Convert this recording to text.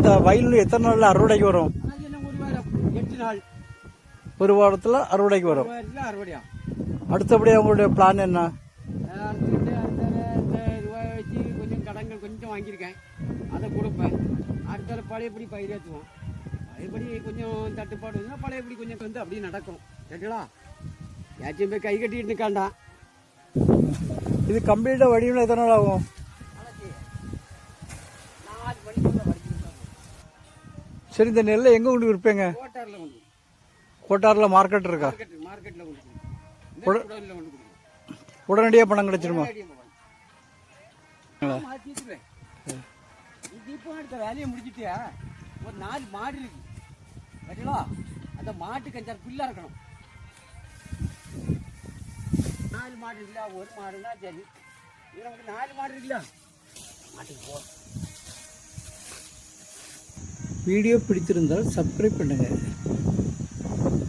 இந்த வயல் எத்தனை நாள்ல அறுவடைக்கு வரும்? ஒரு வாரம் 8 நாள். ஒரு வாரத்துல அறுவடைக்கு வரும். அறுவடையா? அடுத்தபடியா உங்களுடைய பிளான் என்ன? ரூபாய் வச்சு கொஞ்சம் கடன்கள் கொஞ்சம் வாங்கியிருக்கேன், அதை கொடுப்பேன். அடுத்த பழையபடி பயிரேற்றுவோம். பழையபடி கொஞ்சம் தட்டுப்பாடு வந்து பழையபடி கொஞ்சம் வந்து அப்படியே நடக்கும். கேட்டீங்களா? யாச்சும் போய் கை கட்டிட்டு நிற்காண்டா. இது கம்ப்ளீட்டா வடிவில் எத்தனை நாள் ஆகும்? 4 மணிக்குள்ள வடிச்சிருக்காங்க. சரி, இந்த நெல்லை எங்க கொண்டு விற்பீங்க? கோட்டாரில் கொண்டு. கோட்டாரில் மார்க்கெட் இருக்கா? மார்க்கெட்டில் கொண்டு உடனடியா பணம் கிடைச்சிருமா? எடுத்த வேலையை முடிச்சுட்டியா? ஒரு 4 மாடு இருக்கு. சரிங்களா? அந்த மாட்டுக்கு 5 புல்லா இருக்கணும். 4 மாடு இல்ல, ஒரு மாடுனா சரி. நமக்கு 4 மாடு இருக்குல்ல, மாட்டுக்கு போ. வீடியோ பிடித்திருந்தால் சப்ஸ்கிரைப் பண்ணுங்க.